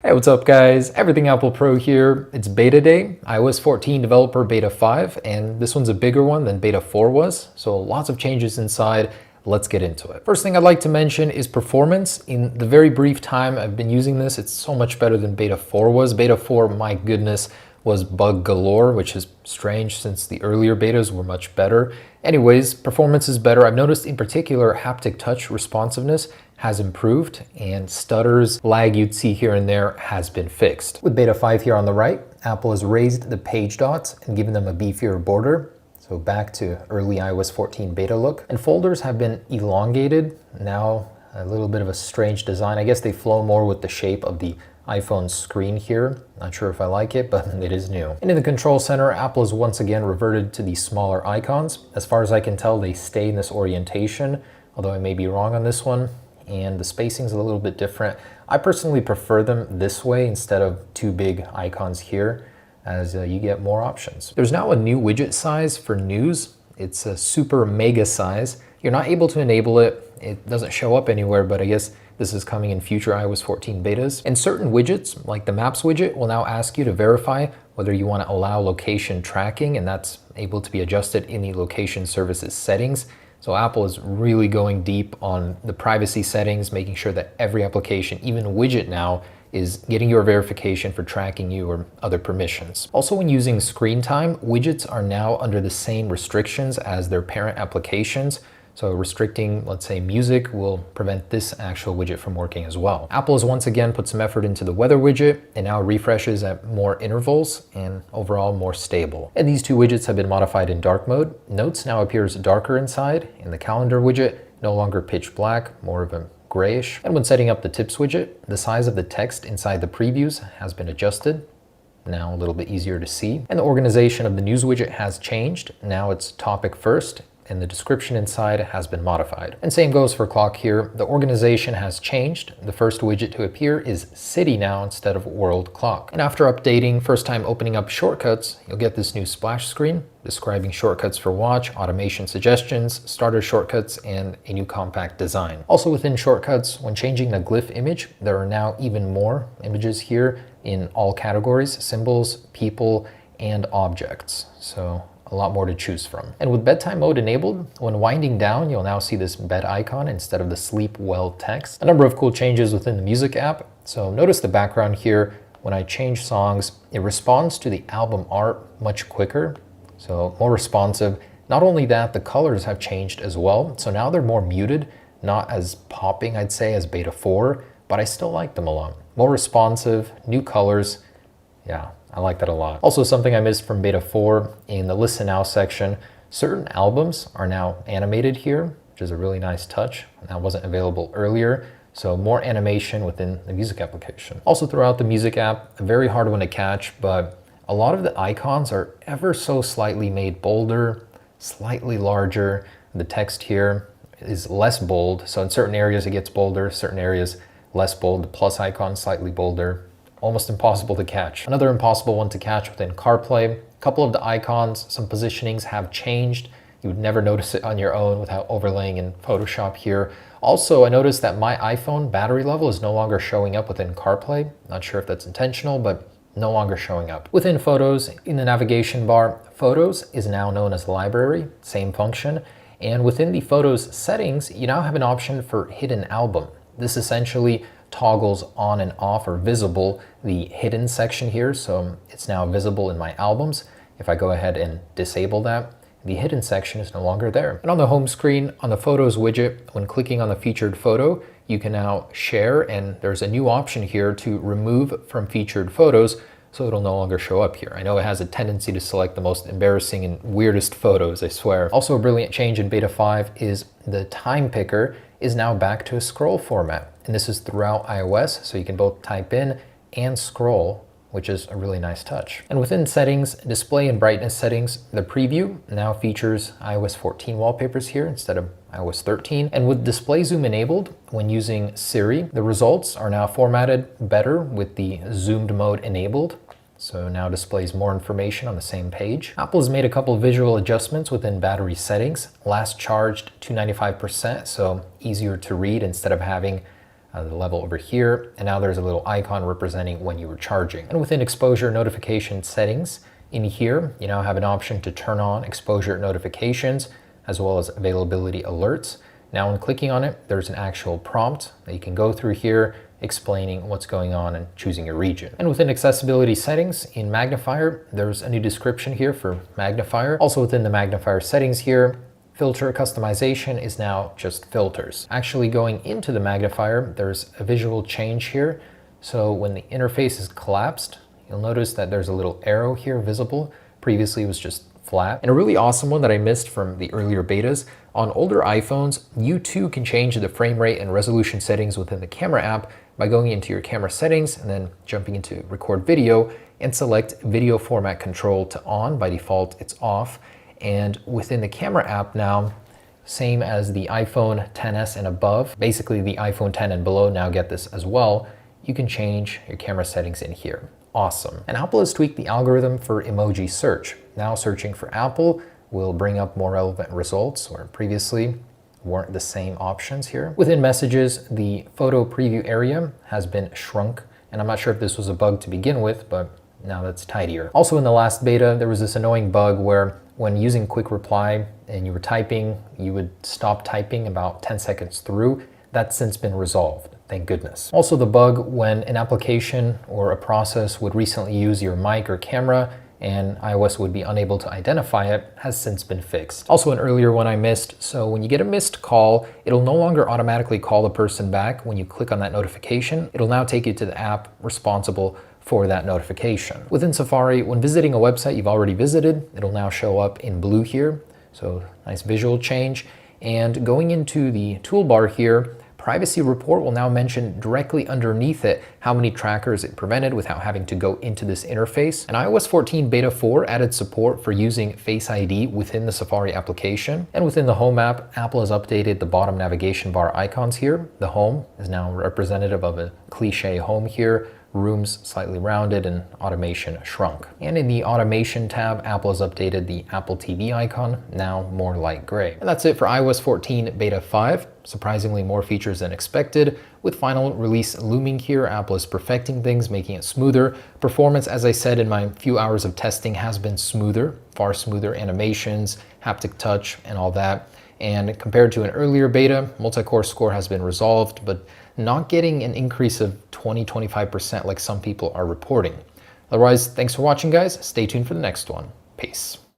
Hey, what's up guys? Everything Apple Pro here. It's beta day, iOS 14 developer beta 5, and this one's a bigger one than beta 4 was, so lots of changes inside. Let's get into it. First thing I'd like to mention is performance. In the very brief time I've been using this, it's so much better than beta 4 was. Beta 4, my goodness, was bug galore, which is strange since the earlier betas were much better. Anyways, performance is better. I've noticed in particular haptic touch responsiveness has improved, and stutters, lag you'd see here and there has been fixed. With beta 5 here on the right, Apple has raised the page dots and given them a beefier border. So back to early iOS 14 beta look. And folders have been elongated. Now a little bit of a strange design. I guess they flow more with the shape of the iPhone screen here. Not sure if I like it, but it is new. And in the control center, Apple has once again reverted to the smaller icons. As far as I can tell, they stay in this orientation, although I may be wrong on this one. And the spacing's a little bit different. I personally prefer them this way instead of two big icons here, as you get more options. There's now a new widget size for news. It's a super mega size. You're not able to enable it. It doesn't show up anywhere, but I guess this is coming in future iOS 14 betas. And certain widgets, like the Maps widget, will now ask you to verify whether you want to allow location tracking, and that's able to be adjusted in the location services settings. So Apple is really going deep on the privacy settings, making sure that every application, even a widget now, is getting your verification for tracking you or other permissions. Also, when using screen time, widgets are now under the same restrictions as their parent applications. So restricting, let's say, music will prevent this actual widget from working as well. Apple has once again put some effort into the weather widget and now refreshes at more intervals and overall more stable. And these two widgets have been modified in dark mode. Notes now appears darker inside, and the calendar widget no longer pitch black, more of a grayish. And when setting up the tips widget, the size of the text inside the previews has been adjusted. Now a little bit easier to see. And the organization of the news widget has changed. Now it's topic first, and the description inside has been modified. And same goes for clock here. The organization has changed. The first widget to appear is city now instead of world clock. And after updating, first time opening up shortcuts, you'll get this new splash screen describing shortcuts for watch, automation suggestions, starter shortcuts, and a new compact design. Also within shortcuts, when changing the glyph image, there are now even more images here in all categories: symbols, people, and objects. So a lot more to choose from. And with bedtime mode enabled, when winding down, you'll now see this bed icon instead of the sleep well text. A number of cool changes within the music app. So notice the background here. When I change songs, it responds to the album art much quicker, so more responsive. Not only that, the colors have changed as well. So now they're more muted, not as popping, I'd say, as beta 4, but I still like them a lot. More responsive, new colors. Yeah, I like that a lot. Also, something I missed from beta 4, in the Listen Now section, certain albums are now animated here, which is a really nice touch. That wasn't available earlier, so more animation within the music application. Also throughout the music app, a very hard one to catch, but a lot of the icons are ever so slightly made bolder, slightly larger. The text here is less bold, so in certain areas it gets bolder, certain areas less bold. The plus icon slightly bolder. Almost impossible to catch. Another impossible one to catch within CarPlay. A couple of the icons, some positionings have changed. You would never notice it on your own without overlaying in Photoshop here. Also, I noticed that my iPhone battery level is no longer showing up within CarPlay. Not sure if that's intentional, but no longer showing up. Within Photos, in the navigation bar, Photos is now known as Library, same function. And within the Photos settings, you now have an option for Hidden Album. This essentially toggles on and off, or visible, the hidden section here, so it's now visible in my albums. If I go ahead and disable that, the hidden section is no longer there. And on the home screen, on the Photos widget, when clicking on the featured photo, you can now share, and there's a new option here to remove from featured photos, so it'll no longer show up here. I know it has a tendency to select the most embarrassing and weirdest photos, I swear. Also, a brilliant change in beta 5 is the time picker is now back to a scroll format. And this is throughout iOS, so you can both type in and scroll, which is a really nice touch. And within settings, display and brightness settings, the preview now features iOS 14 wallpapers here instead of iOS 13. And with display zoom enabled, when using Siri, the results are now formatted better with the zoomed mode enabled. So now displays more information on the same page. Apple has made a couple of visual adjustments within battery settings. Last charged to 95%, so easier to read instead of having the level over here, and now there's a little icon representing when you were charging. And within exposure notification settings, in here, you now have an option to turn on exposure notifications as well as availability alerts. Now when clicking on it, there's an actual prompt that you can go through here explaining what's going on and choosing your region. And within accessibility settings in magnifier, there's a new description here for magnifier. Also within the magnifier settings here, filter customization is now just filters. Actually going into the magnifier, there's a visual change here. So when the interface is collapsed, you'll notice that there's a little arrow here visible. Previously it was just flat. And a really awesome one that I missed from the earlier betas, on older iPhones, you too can change the frame rate and resolution settings within the camera app by going into your camera settings and then jumping into record video and select video format control to on. By default, it's off. And within the camera app now, same as the iPhone XS and above, basically the iPhone 10 and below now get this as well. You can change your camera settings in here. Awesome. And Apple has tweaked the algorithm for emoji search. Now searching for Apple will bring up more relevant results, where previously weren't the same options here. Within messages, the photo preview area has been shrunk, and I'm not sure if this was a bug to begin with, but now that's tidier. Also in the last beta, there was this annoying bug where when using quick reply and you were typing, you would stop typing about 10 seconds through. That's since been resolved. Thank goodness. Also the bug when an application or a process would recently use your mic or camera and iOS would be unable to identify it has since been fixed. Also an earlier one I missed, so when you get a missed call, it'll no longer automatically call the person back when you click on that notification. It'll now take you to the app responsible for that notification. Within Safari, when visiting a website you've already visited, it'll now show up in blue here. So nice visual change. And going into the toolbar here, Privacy Report will now mention directly underneath it how many trackers it prevented without having to go into this interface. And iOS 14 Beta 4 added support for using Face ID within the Safari application. And within the Home app, Apple has updated the bottom navigation bar icons here. The Home is now representative of a cliche home here. Rooms slightly rounded and automation shrunk. And in the automation tab, Apple has updated the Apple TV icon, now more light gray. And that's it for iOS 14 Beta 5. Surprisingly more features than expected. With final release looming here, Apple is perfecting things, making it smoother. Performance, as I said in my few hours of testing, has been smoother, far smoother animations, haptic touch, and all that. And compared to an earlier beta, multi-core score has been resolved, but not getting an increase of 20-25% like some people are reporting. Otherwise, thanks for watching, guys. Stay tuned for the next one. Peace.